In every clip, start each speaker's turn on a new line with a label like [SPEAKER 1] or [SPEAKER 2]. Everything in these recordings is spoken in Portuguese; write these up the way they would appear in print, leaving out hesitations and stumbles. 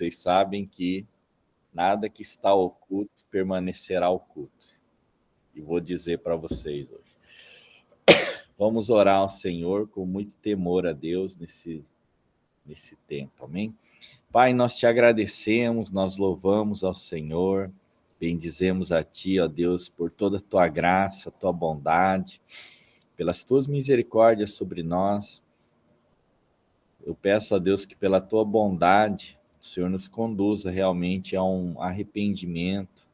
[SPEAKER 1] Vocês sabem que nada que está oculto permanecerá oculto. E vou dizer para vocês hoje. Vamos orar ao Senhor com muito temor a Deus nesse tempo, amém? Pai, nós te agradecemos, nós louvamos ao Senhor, bendizemos a Ti, ó Deus, por toda a Tua graça, Tua bondade, pelas Tuas misericórdias sobre nós. Eu peço a Deus que pela Tua bondade, o Senhor nos conduza realmente a um arrependimento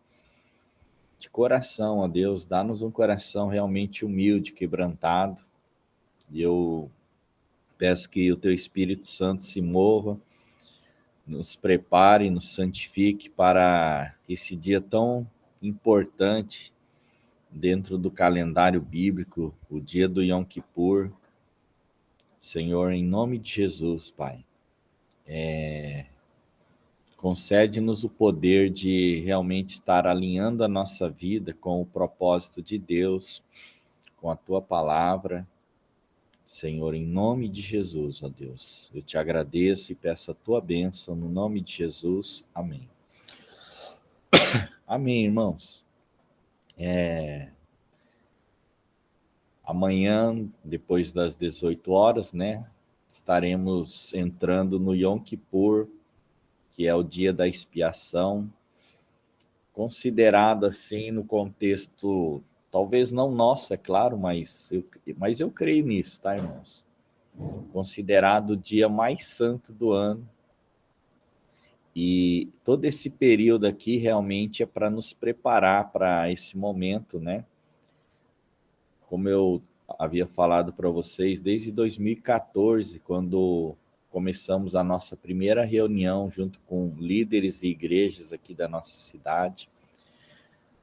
[SPEAKER 1] de coração, ó Deus. Dá-nos um coração realmente humilde, quebrantado. E eu peço que o Teu Espírito Santo se mova, nos prepare, nos santifique para esse dia tão importante dentro do calendário bíblico, o dia do Yom Kippur. Senhor, em nome de Jesus, Pai, concede-nos o poder de realmente estar alinhando a nossa vida com o propósito de Deus, com a Tua palavra. Senhor, em nome de Jesus, ó Deus, eu te agradeço e peço a Tua bênção, no nome de Jesus, amém. Amém, irmãos. Amanhã, depois das 18 horas, né, estaremos entrando no Yom Kippur, que é o dia da expiação, considerado assim no contexto, talvez não nosso, é claro, mas eu creio nisso, tá, irmãos? Considerado o dia mais santo do ano. E todo esse período aqui realmente é para nos preparar para esse momento, né? Como eu havia falado para vocês, desde 2014, quando começamos a nossa primeira reunião junto com líderes e igrejas aqui da nossa cidade,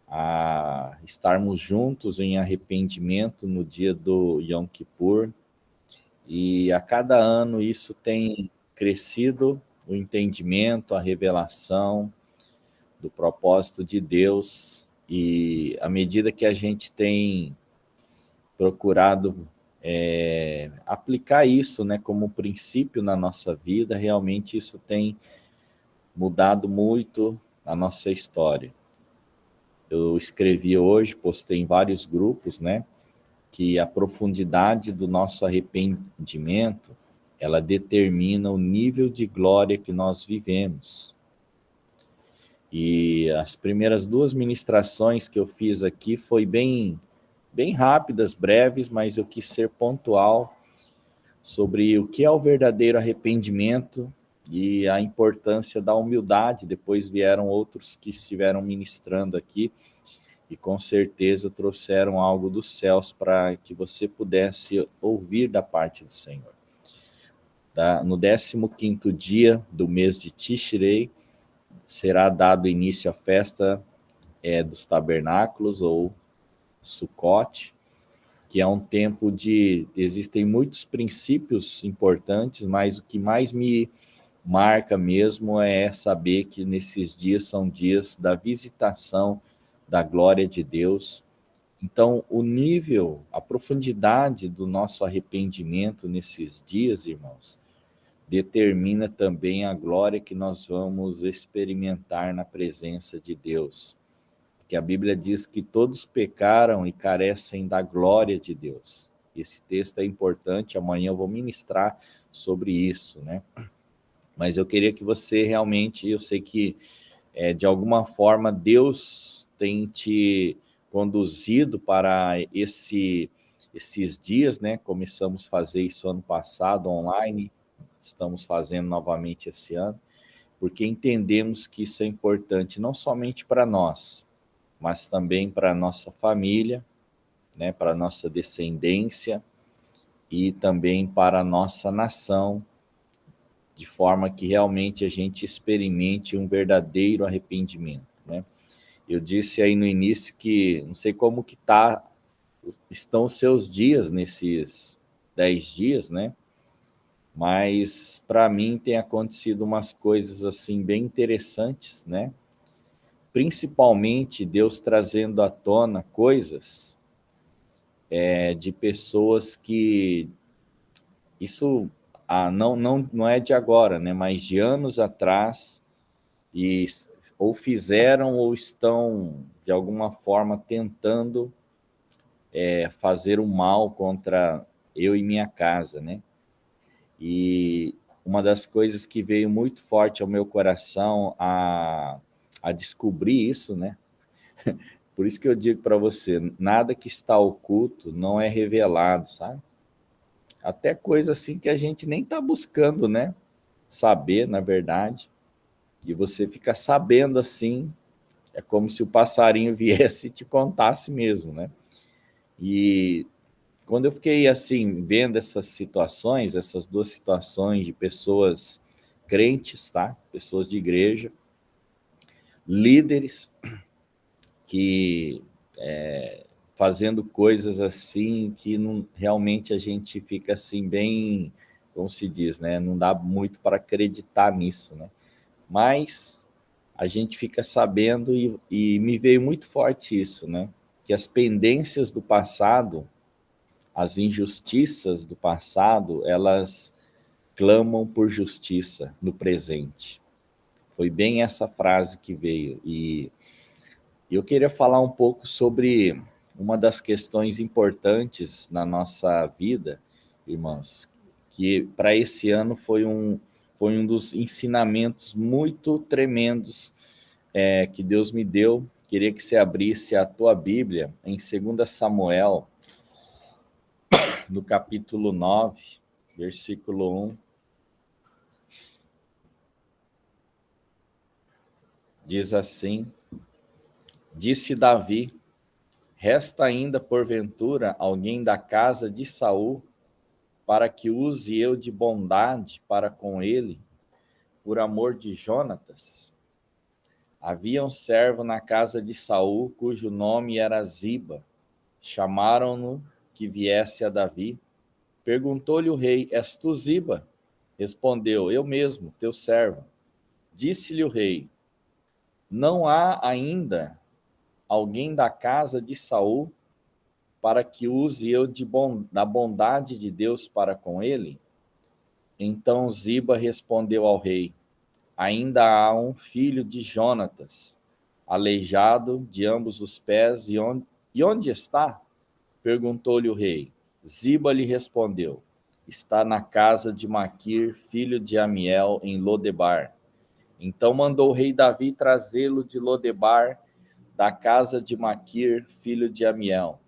[SPEAKER 1] a estarmos juntos em arrependimento no dia do Yom Kippur. E a cada ano isso tem crescido, o entendimento, a revelação do propósito de Deus. E à medida que a gente tem procurado aplicar isso, né, como princípio na nossa vida, realmente isso tem mudado muito a nossa história. Eu escrevi hoje, postei em vários grupos, né, que a profundidade do nosso arrependimento, ela determina o nível de glória que nós vivemos. E as primeiras 2 ministrações que eu fiz aqui foi bem rápidas, breves, mas eu quis ser pontual sobre o que é o verdadeiro arrependimento e a importância da humildade. Depois vieram outros que estiveram ministrando aqui e com certeza trouxeram algo dos céus para que você pudesse ouvir da parte do Senhor. No 15º dia do mês de Tishrei, será dado início à festa dos tabernáculos, ou Sukkot, que é um tempo existem muitos princípios importantes, mas o que mais me marca mesmo é saber que nesses dias são dias da visitação da glória de Deus. Então, o nível, a profundidade do nosso arrependimento nesses dias, irmãos, determina também a glória que nós vamos experimentar na presença de Deus. Porque a Bíblia diz que todos pecaram e carecem da glória de Deus. Esse texto é importante, amanhã eu vou ministrar sobre isso, né? Mas eu queria que você realmente, eu sei que de alguma forma Deus tem te conduzido para esses dias, né? Começamos a fazer isso ano passado online, estamos fazendo novamente esse ano, porque entendemos que isso é importante não somente para nós, mas também para a nossa família, né, para a nossa descendência e também para a nossa nação, de forma que realmente a gente experimente um verdadeiro arrependimento, né? Eu disse aí no início que não sei como que estão os seus dias nesses 10 dias, né? Mas para mim tem acontecido umas coisas assim bem interessantes, né? Principalmente Deus trazendo à tona coisas de pessoas que isso não é de agora, né? Mas de anos atrás e ou fizeram ou estão, de alguma forma, tentando fazer o mal contra eu e minha casa, né? E uma das coisas que veio muito forte ao meu coração a descobrir isso, né? Por isso que eu digo para você, nada que está oculto não é revelado, sabe? Até coisa assim que a gente nem está buscando, né? Saber, na verdade. E você fica sabendo assim, é como se o passarinho viesse e te contasse mesmo, né? E quando eu fiquei assim, vendo essas situações, essas duas situações de pessoas crentes, tá? Pessoas de igreja, líderes que fazendo coisas assim que não, realmente a gente fica assim bem, como se diz, né? Não dá muito para acreditar nisso, né? Mas a gente fica sabendo e me veio muito forte isso, né? Que as pendências do passado, as injustiças do passado, elas clamam por justiça no presente. Foi bem essa frase que veio. E eu queria falar um pouco sobre uma das questões importantes na nossa vida, irmãos, que para esse ano foi um dos ensinamentos muito tremendos que Deus me deu. Queria que você abrisse a tua Bíblia em 2 Samuel, no capítulo 9, versículo 1. Diz assim: Disse Davi: Resta ainda, porventura, alguém da casa de Saul, para que use eu de bondade para com ele, por amor de Jonatas? Havia um servo na casa de Saul, cujo nome era Ziba. Chamaram-no que viesse a Davi. Perguntou-lhe o rei: És tu Ziba? Respondeu: Eu mesmo, teu servo. Disse-lhe o rei: Não há ainda alguém da casa de Saul para que use eu da bondade de Deus para com ele? Então Ziba respondeu ao rei: Ainda há um filho de Jonatas, aleijado de ambos os pés, e onde está? Perguntou-lhe o rei. Ziba lhe respondeu: Está na casa de Maquir, filho de Amiel, em Lodebar. Então mandou o rei Davi trazê-lo de Lodebar, da casa de Maquir, filho de Amiel.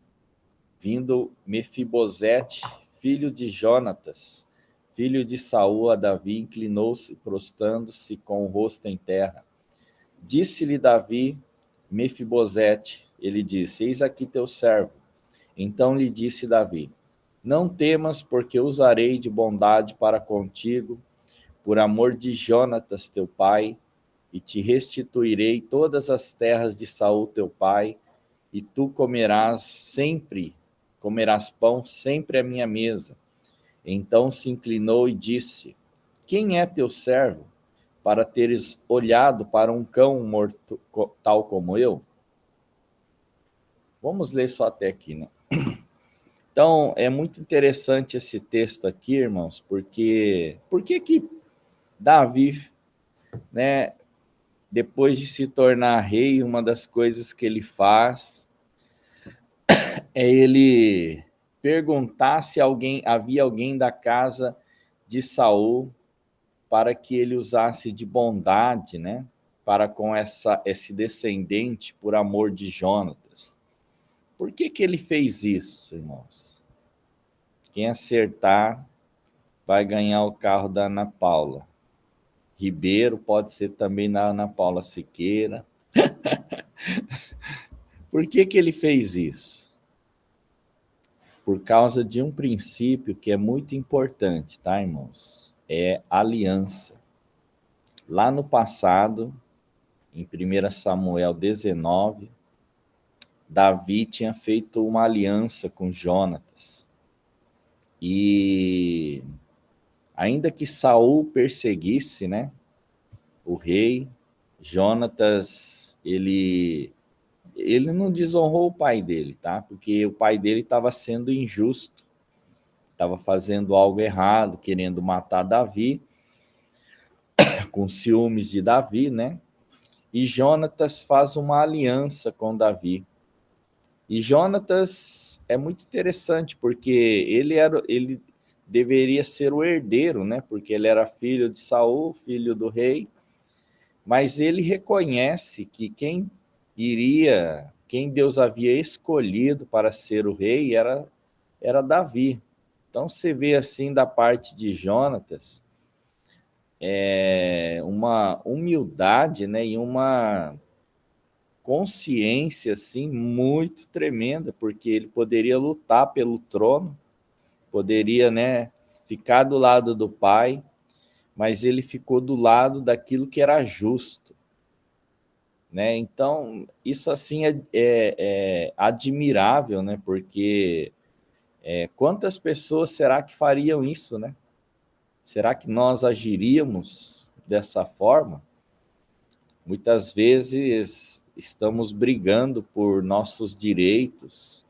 [SPEAKER 1] Vindo Mefibosete, filho de Jonatas, filho de Saul, a Davi, inclinou-se, prostrando-se com o rosto em terra. Disse-lhe Davi: Mefibosete. Ele disse: Eis aqui teu servo. Então lhe disse Davi: Não temas, porque usarei de bondade para contigo, por amor de Jonatas teu pai, e te restituirei todas as terras de Saul teu pai, e tu comerás pão sempre à minha mesa. Então se inclinou e disse: Quem é teu servo, para teres olhado para um cão morto tal como eu? Vamos ler só até aqui, né? Então, é muito interessante esse texto aqui, irmãos, porque por que Davi, né, depois de se tornar rei, uma das coisas que ele faz é ele perguntar se havia alguém da casa de Saul para que ele usasse de bondade, né, para com esse descendente por amor de Jonatas. Por que ele fez isso, irmãos? Quem acertar vai ganhar o carro da Ana Paula. Ribeiro pode ser também da Ana Paula Siqueira. Por que ele fez isso? Por causa de um princípio que é muito importante, tá, irmãos? É aliança. Lá no passado, em 1 Samuel 19, Davi tinha feito uma aliança com Jonatas. E ainda que Saul perseguisse, né, o rei, Jonatas, ele não desonrou o pai dele, tá? Porque o pai dele estava sendo injusto, estava fazendo algo errado, querendo matar Davi, com ciúmes de Davi, né? e Jonatas faz uma aliança com Davi. E Jonatas é muito interessante, porque ele deveria ser o herdeiro, né? Porque ele era filho de Saul, filho do rei, mas ele reconhece que quem Deus havia escolhido para ser o rei era Davi. Então você vê assim da parte de Jonatas uma humildade, né, e uma consciência assim muito tremenda, porque ele poderia lutar pelo trono, poderia, né, ficar do lado do pai, mas ele ficou do lado daquilo que era justo, né? Então isso assim é admirável, né? Porque quantas pessoas será que fariam isso, né? Será que nós agiríamos dessa forma? Muitas vezes estamos brigando por nossos direitos,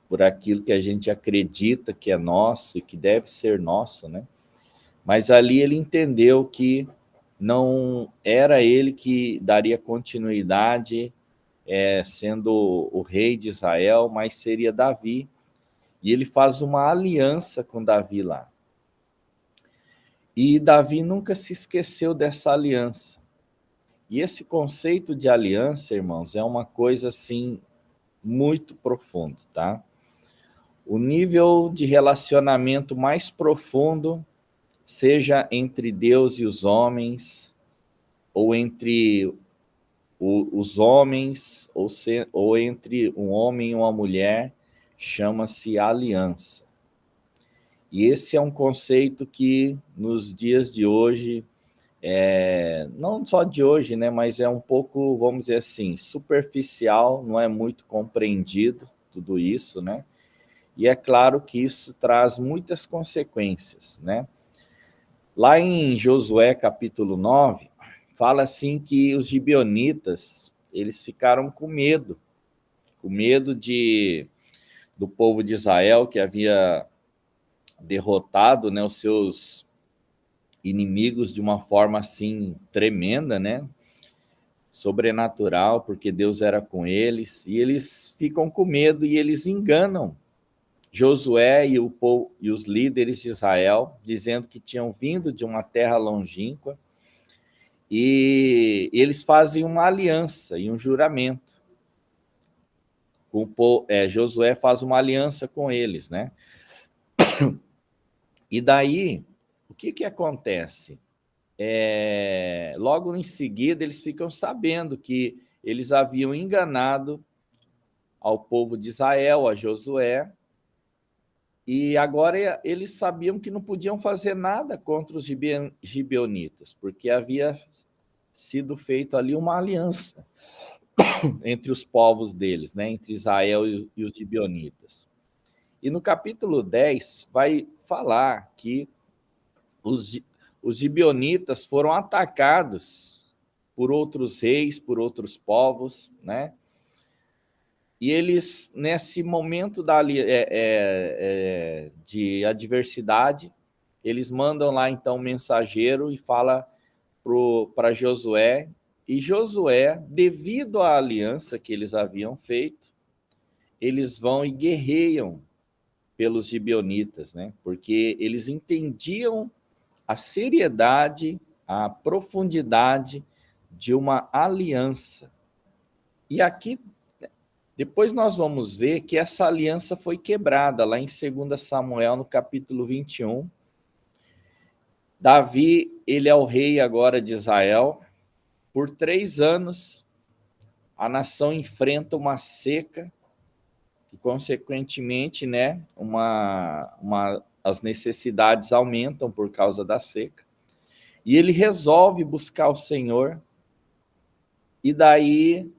[SPEAKER 1] por aquilo que a gente acredita que é nosso e que deve ser nosso, né? Mas ali ele entendeu que não era ele que daria continuidade, sendo o rei de Israel, mas seria Davi. E ele faz uma aliança com Davi lá. E Davi nunca se esqueceu dessa aliança. E esse conceito de aliança, irmãos, é uma coisa assim muito profundo, tá? O nível de relacionamento mais profundo, seja entre Deus e os homens, ou entre os homens, ou entre um homem e uma mulher, chama-se aliança. E esse é um conceito que, nos dias de hoje, não só de hoje, né, mas é um pouco, vamos dizer assim, superficial, não é muito compreendido tudo isso, né? E é claro que isso traz muitas consequências, né? Lá em Josué, capítulo 9, fala assim que os gibeonitas, eles ficaram com medo do povo de Israel, que havia derrotado, né, os seus inimigos de uma forma assim tremenda, né? Sobrenatural, porque Deus era com eles, e eles ficam com medo e eles enganam Josué e os líderes de Israel, dizendo que tinham vindo de uma terra longínqua, e eles fazem uma aliança e um juramento. Josué faz uma aliança com eles, né? E daí, o que acontece? Logo em seguida, eles ficam sabendo que eles haviam enganado ao povo de Israel, a Josué, e agora eles sabiam que não podiam fazer nada contra os gibeonitas, porque havia sido feita ali uma aliança entre os povos deles, né, entre Israel e os gibeonitas. E no capítulo 10 vai falar que os gibeonitas foram atacados por outros reis, por outros povos, né? E eles, nesse momento de adversidade, eles mandam lá, então, um mensageiro e fala para Josué. E Josué, devido à aliança que eles haviam feito, eles vão e guerreiam pelos gibeonitas, né? Porque eles entendiam a seriedade, a profundidade de uma aliança. E aqui, depois nós vamos ver que essa aliança foi quebrada, lá em 2 Samuel, no capítulo 21. Davi, ele é o rei agora de Israel. Por 3 anos, a nação enfrenta uma seca e, consequentemente, né, as necessidades aumentam por causa da seca. E ele resolve buscar o Senhor, e daí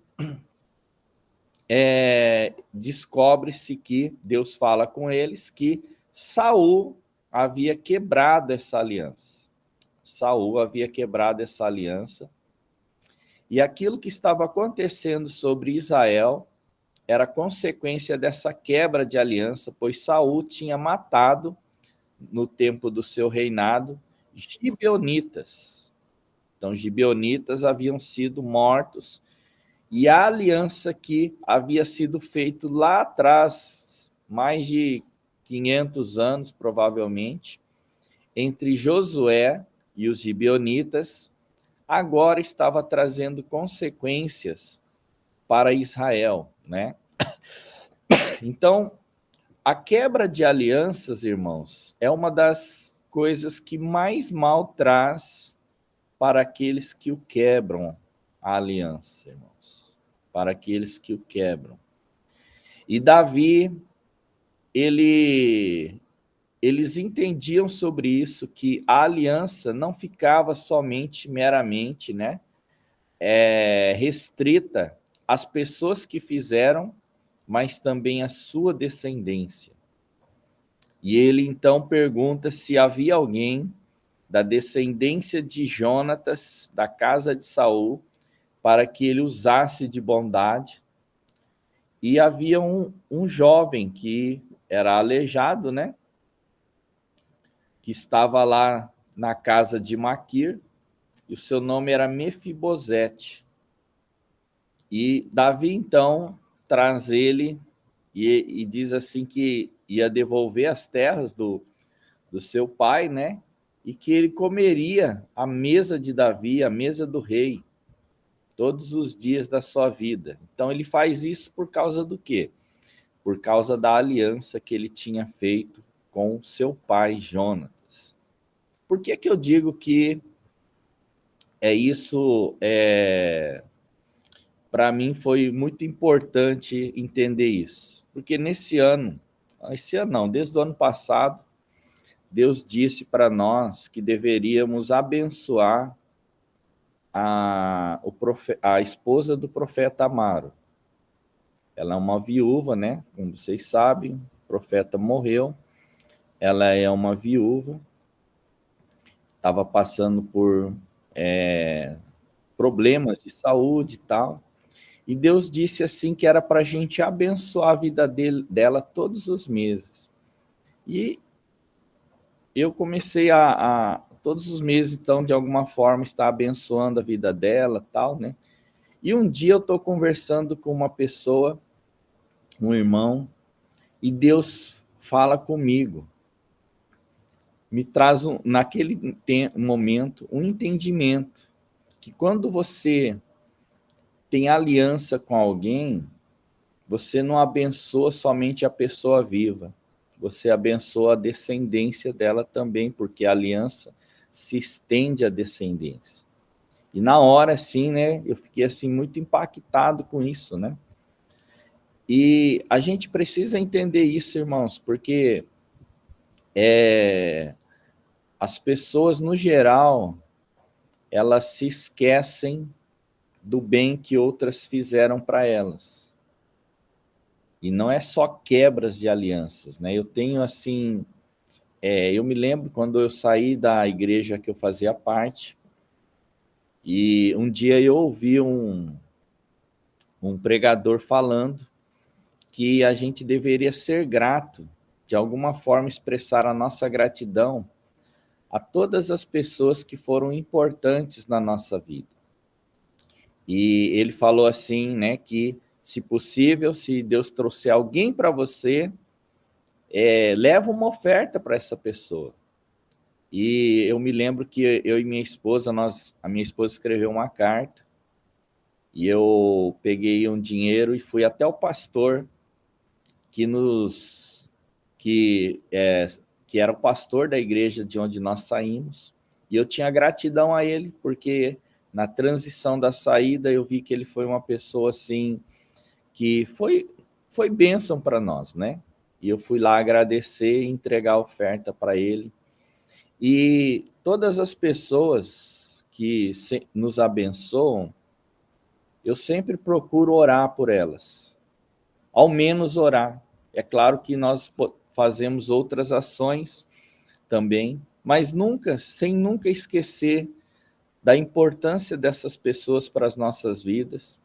[SPEAKER 1] descobre-se que Deus fala com eles que Saul havia quebrado essa aliança. Saul havia quebrado essa aliança, e aquilo que estava acontecendo sobre Israel era consequência dessa quebra de aliança, pois Saul tinha matado, no tempo do seu reinado, gibeonitas. Então, os gibeonitas haviam sido mortos, e a aliança que havia sido feita lá atrás, mais de 500 anos, provavelmente, entre Josué e os gibeonitas, agora estava trazendo consequências para Israel, né? Então, a quebra de alianças, irmãos, é uma das coisas que mais mal traz para aqueles que o quebram, a aliança, irmãos. Para aqueles que o quebram. E Davi, eles entendiam sobre isso, que a aliança não ficava somente, meramente, né, restrita às pessoas que fizeram, mas também à sua descendência. E ele então pergunta se havia alguém da descendência de Jonatas, da casa de Saul, para que ele usasse de bondade. E havia um jovem que era aleijado, né? Que estava lá na casa de Maquir, e o seu nome era Mefibosete. E Davi, então, traz ele e diz assim que ia devolver as terras do seu pai, né? E que ele comeria a mesa de Davi, a mesa do rei, todos os dias da sua vida. Então ele faz isso por causa do quê? Por causa da aliança que ele tinha feito com seu pai Jonatas. Por que eu digo que para mim foi muito importante entender isso? Porque esse ano não, desde o ano passado, Deus disse para nós que deveríamos abençoar a esposa do profeta Amaro. Ela é uma viúva, né? Como vocês sabem, o profeta morreu. Ela é uma viúva, estava passando por problemas de saúde e tal. E Deus disse assim que era para a gente abençoar a vida dela todos os meses. E eu comecei todos os meses, então, de alguma forma, estar abençoando a vida dela, tal, né? E um dia eu estou conversando com uma pessoa, um irmão, e Deus fala comigo. Me traz, naquele momento, um entendimento que quando você tem aliança com alguém, você não abençoa somente a pessoa viva, você abençoa a descendência dela também, porque a aliança se estende à descendência. E na hora, assim, né, eu fiquei assim muito impactado com isso, né? E a gente precisa entender isso, irmãos, porque as pessoas, no geral, elas se esquecem do bem que outras fizeram para elas. E não é só quebras de alianças, né? Eu tenho, assim, eu me lembro quando eu saí da igreja que eu fazia parte, e um dia eu ouvi um pregador falando que a gente deveria ser grato, de alguma forma expressar a nossa gratidão a todas as pessoas que foram importantes na nossa vida. E ele falou assim, né, que se possível, se Deus trouxer alguém para você, leva uma oferta para essa pessoa. E eu me lembro que eu e minha esposa, a minha esposa escreveu uma carta, e eu peguei um dinheiro e fui até o pastor que era o pastor da igreja de onde nós saímos, e eu tinha gratidão a ele, porque na transição da saída eu vi que ele foi uma pessoa assim, que foi bênção para nós, né? E eu fui lá agradecer e entregar a oferta para ele. E todas as pessoas que nos abençoam, eu sempre procuro orar por elas, ao menos orar. É claro que nós fazemos outras ações também, mas sem nunca esquecer da importância dessas pessoas para as nossas vidas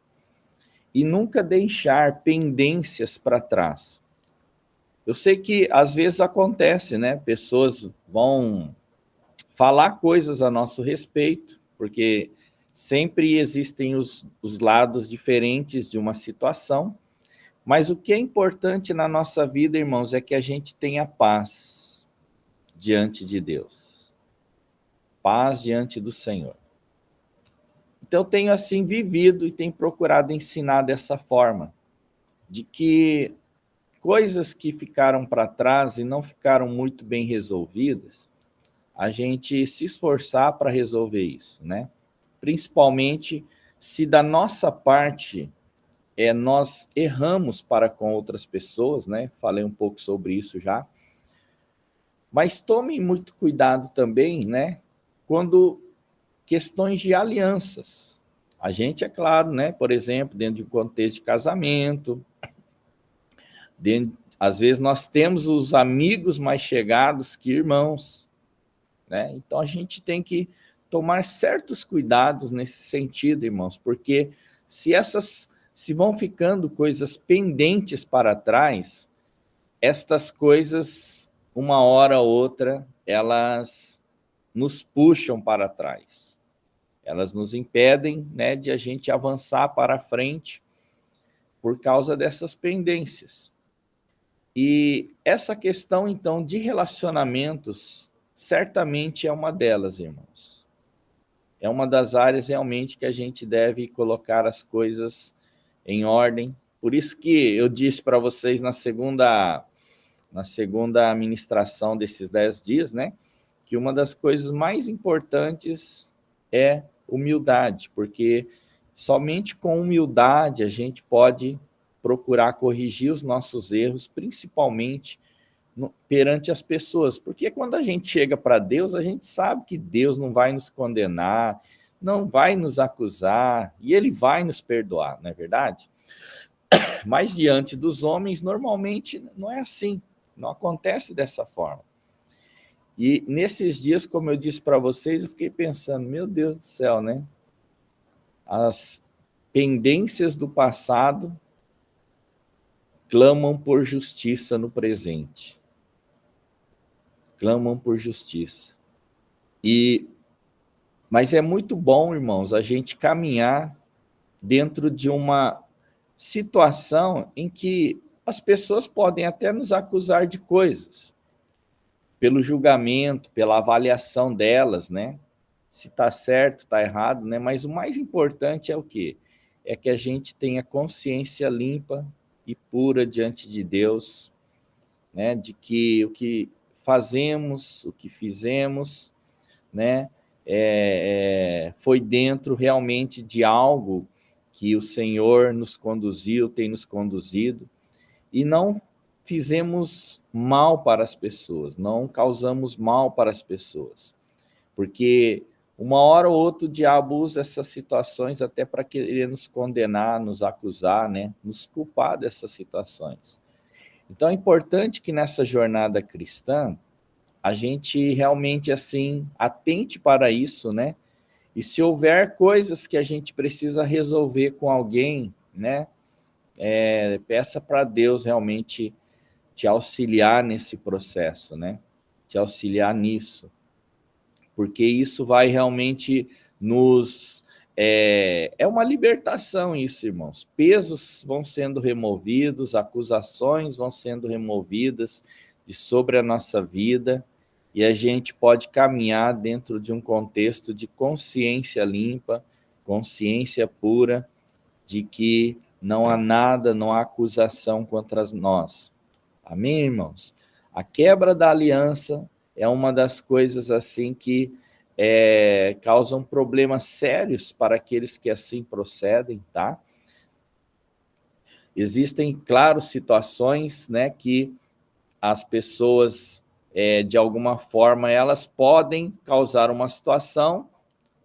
[SPEAKER 1] e nunca deixar pendências para trás. Eu sei que às vezes acontece, né? Pessoas vão falar coisas a nosso respeito, Porque sempre existem os lados diferentes de uma situação, mas o que é importante na nossa vida, irmãos, é que a gente tenha paz diante de Deus, paz diante do Senhor. Então, eu tenho assim vivido e tenho procurado ensinar dessa forma, de que coisas que ficaram para trás e não ficaram muito bem resolvidas, a gente se esforçar para resolver isso, né? Principalmente se da nossa parte nós erramos para com outras pessoas, né? Falei um pouco sobre isso já. Mas tomem muito cuidado também, né? Quando questões de alianças. A gente, é claro, né? Por exemplo, dentro de um contexto de casamento, às vezes nós temos os amigos mais chegados que irmãos, né? Então a gente tem que tomar certos cuidados nesse sentido, irmãos, porque se vão ficando coisas pendentes para trás, estas coisas, uma hora ou outra, elas nos puxam para trás. Elas nos impedem, né, de a gente avançar para frente por causa dessas pendências. E essa questão, então, de relacionamentos, certamente é uma delas, irmãos. É uma das áreas realmente que a gente deve colocar as coisas em ordem. Por isso que eu disse para vocês na segunda ministração desses 10 dias, né, que uma das coisas mais importantes é humildade, porque somente com humildade a gente pode procurar corrigir os nossos erros, principalmente perante as pessoas, porque quando a gente chega para Deus, a gente sabe que Deus não vai nos condenar, não vai nos acusar, e Ele vai nos perdoar, não é verdade? Mas diante dos homens, normalmente não é assim, não acontece dessa forma. E nesses dias, como eu disse para vocês, eu fiquei pensando, meu Deus do céu, né? As pendências do passado clamam por justiça no presente. Clamam por justiça. Mas é muito bom, irmãos, a gente caminhar dentro de uma situação em que as pessoas podem até nos acusar de coisas, pelo julgamento, pela avaliação delas, né? Se está certo, está errado, né? Mas o mais importante é o quê? É que a gente tenha consciência limpa e pura diante de Deus, né? De que o que fazemos, o que fizemos, né? Foi dentro realmente de algo que o Senhor nos conduziu, tem nos conduzido, e não fizemos mal para as pessoas, não causamos mal para as pessoas, porque uma hora ou outra o diabo usa essas situações até para querer nos condenar, nos acusar, né? Nos culpar dessas situações. Então é importante que nessa jornada cristã a gente realmente assim atente para isso, né? E se houver coisas que a gente precisa resolver com alguém, né? Peça para Deus realmente te auxiliar nesse processo, né? Te auxiliar nisso. Porque isso vai realmente nos... É uma libertação isso, irmãos. Pesos vão sendo removidos, acusações vão sendo removidas de sobre a nossa vida, e a gente pode caminhar dentro de um contexto de consciência limpa, consciência pura, de que não há nada, não há acusação contra nós. Amém, irmãos? A quebra da aliança é uma das coisas assim que causam problemas sérios para aqueles que assim procedem, tá? Existem, claro, situações, né, que as pessoas, de alguma forma, elas podem causar uma situação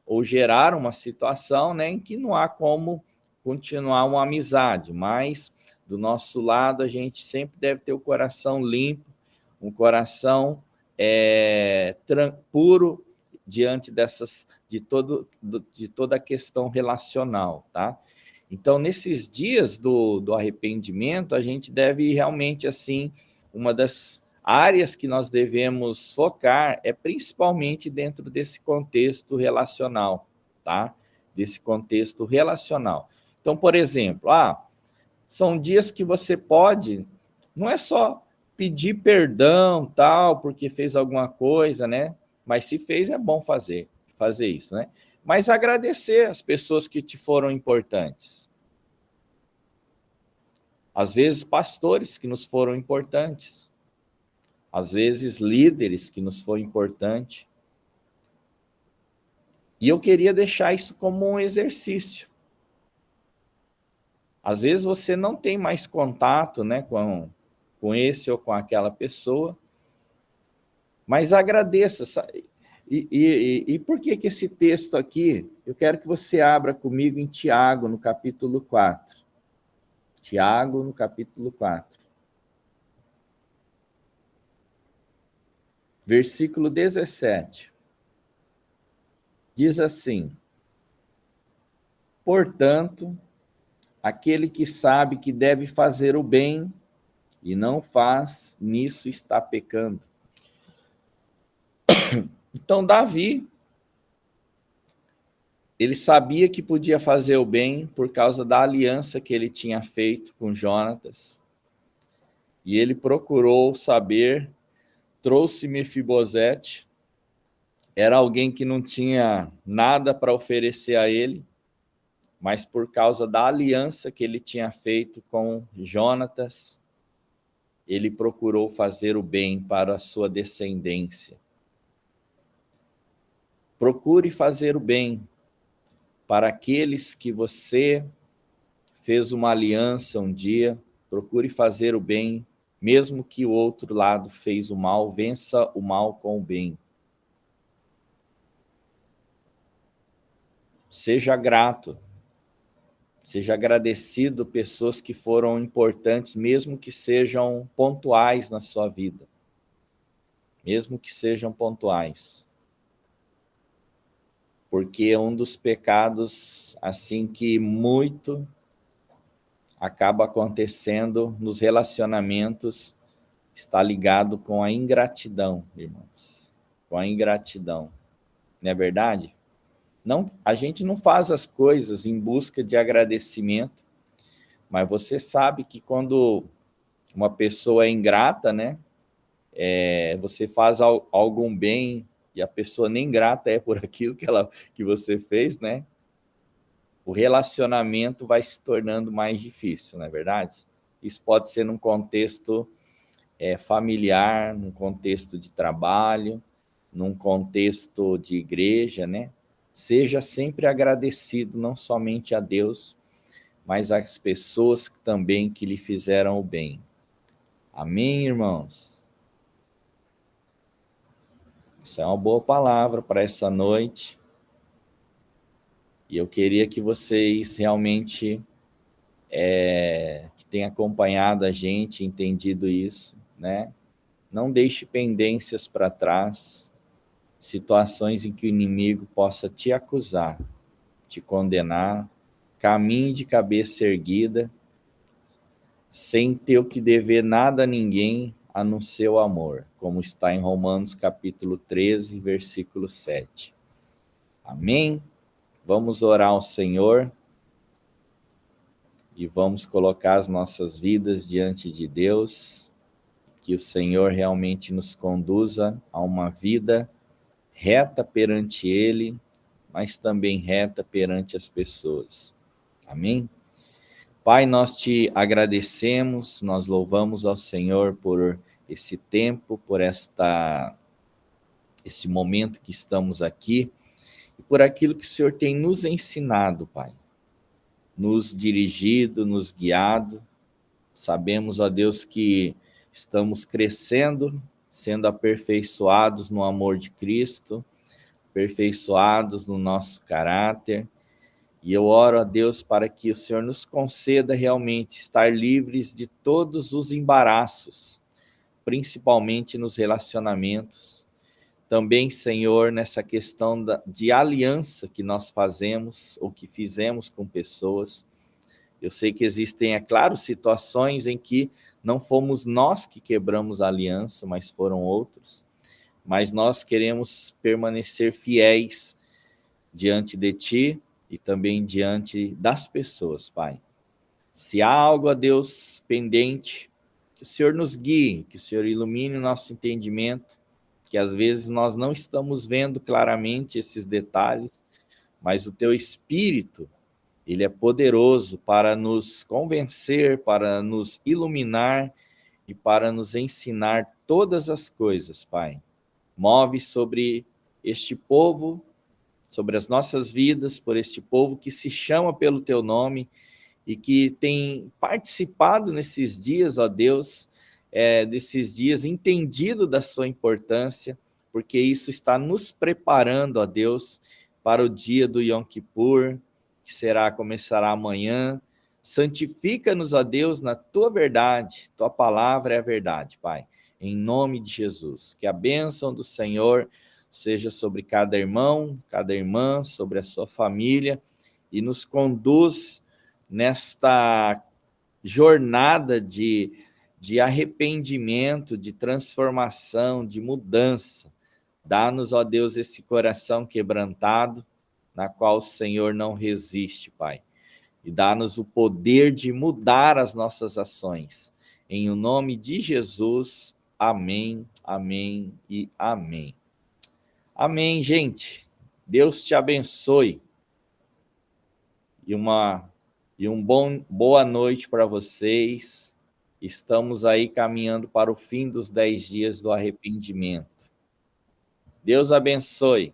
[SPEAKER 1] ou gerar uma situação, né, em que não há como continuar uma amizade, mas do nosso lado a gente sempre deve ter o coração limpo, um coração puro diante de toda a questão relacional, tá? Então, nesses dias do arrependimento, a gente deve realmente, assim, uma das áreas que nós devemos focar é principalmente dentro desse contexto relacional, tá? Desse contexto relacional. Então, por exemplo, são dias que você pode, não é só pedir perdão, tal, porque fez alguma coisa, né? Mas se fez, é bom fazer isso, né? Mas agradecer as pessoas que te foram importantes. Às vezes, pastores que nos foram importantes. Às vezes, líderes que nos foram importantes. E eu queria deixar isso como um exercício. Às vezes, você não tem mais contato, né, com esse ou com aquela pessoa, mas agradeça. E por que esse texto aqui, eu quero que você abra comigo em Tiago, no capítulo 4. Tiago, no capítulo 4. Versículo 17. Diz assim: portanto, aquele que sabe que deve fazer o bem e não faz, nisso está pecando. Então, Davi, ele sabia que podia fazer o bem por causa da aliança que ele tinha feito com Jonatas. E ele procurou saber, trouxe Mefibosete, era alguém que não tinha nada para oferecer a ele, mas por causa da aliança que ele tinha feito com Jonatas, ele procurou fazer o bem para a sua descendência. Procure fazer o bem para aqueles que você fez uma aliança um dia. Procure fazer o bem, mesmo que o outro lado fez o mal, vença o mal com o bem. Seja grato. Seja agradecido pessoas que foram importantes, mesmo que sejam pontuais na sua vida. Mesmo que sejam pontuais. Porque é um dos pecados, assim, que muito acaba acontecendo nos relacionamentos, está ligado com a ingratidão, irmãos. Com a ingratidão. Não é verdade? Não, a gente não faz as coisas em busca de agradecimento, mas você sabe que quando uma pessoa é ingrata, né? Você faz algum bem e a pessoa nem grata é por aquilo que você fez, né? O relacionamento vai se tornando mais difícil, não é verdade? Isso pode ser num contexto familiar, num contexto de trabalho, num contexto de igreja, né? Seja sempre agradecido, não somente a Deus, mas às pessoas também que lhe fizeram o bem. Amém, irmãos? Isso é uma boa palavra para essa noite. E eu queria que vocês realmente que tenham acompanhado a gente, entendido isso, né? Não deixe pendências para trás, situações em que o inimigo possa te acusar, te condenar. Caminhe de cabeça erguida, sem ter o que dever nada a ninguém, a não ser o amor, como está em Romanos capítulo 13, versículo 7. Amém? Vamos orar ao Senhor e vamos colocar as nossas vidas diante de Deus, que o Senhor realmente nos conduza a uma vida reta perante Ele, mas também reta perante as pessoas. Amém? Pai, nós te agradecemos, nós louvamos ao Senhor por esse tempo, por esse momento que estamos aqui, e por aquilo que o Senhor tem nos ensinado, Pai. Nos dirigido, nos guiado. Sabemos, ó Deus, que estamos crescendo, sendo aperfeiçoados no amor de Cristo, aperfeiçoados no nosso caráter. E eu oro a Deus para que o Senhor nos conceda realmente estar livres de todos os embaraços, principalmente nos relacionamentos. Também, Senhor, nessa questão de aliança que nós fazemos ou que fizemos com pessoas. Eu sei que existem, é claro, situações em que não fomos nós que quebramos a aliança, mas foram outros. Mas nós queremos permanecer fiéis diante de Ti e também diante das pessoas, Pai. Se há algo, a Deus, pendente, que o Senhor nos guie, que o Senhor ilumine o nosso entendimento, que às vezes nós não estamos vendo claramente esses detalhes, mas o Teu Espírito, Ele é poderoso para nos convencer, para nos iluminar e para nos ensinar todas as coisas, Pai. Move sobre este povo, sobre as nossas vidas, por este povo que se chama pelo Teu nome e que tem participado nesses dias, ó Deus, desses dias, entendido da sua importância, porque isso está nos preparando, ó Deus, para o dia do Yom Kippur, que começará amanhã. Santifica-nos, ó Deus, na tua verdade, tua palavra é a verdade, Pai. Em nome de Jesus, que a bênção do Senhor seja sobre cada irmão, cada irmã, sobre a sua família, e nos conduz nesta jornada de arrependimento, de transformação, de mudança. Dá-nos, ó Deus, esse coração quebrantado, na qual o Senhor não resiste, Pai. E dá-nos o poder de mudar as nossas ações. Em o nome de Jesus, amém, amém e amém. Amém, gente. Deus te abençoe. Boa noite para vocês. Estamos aí caminhando para o fim dos 10 dias do arrependimento. Deus abençoe.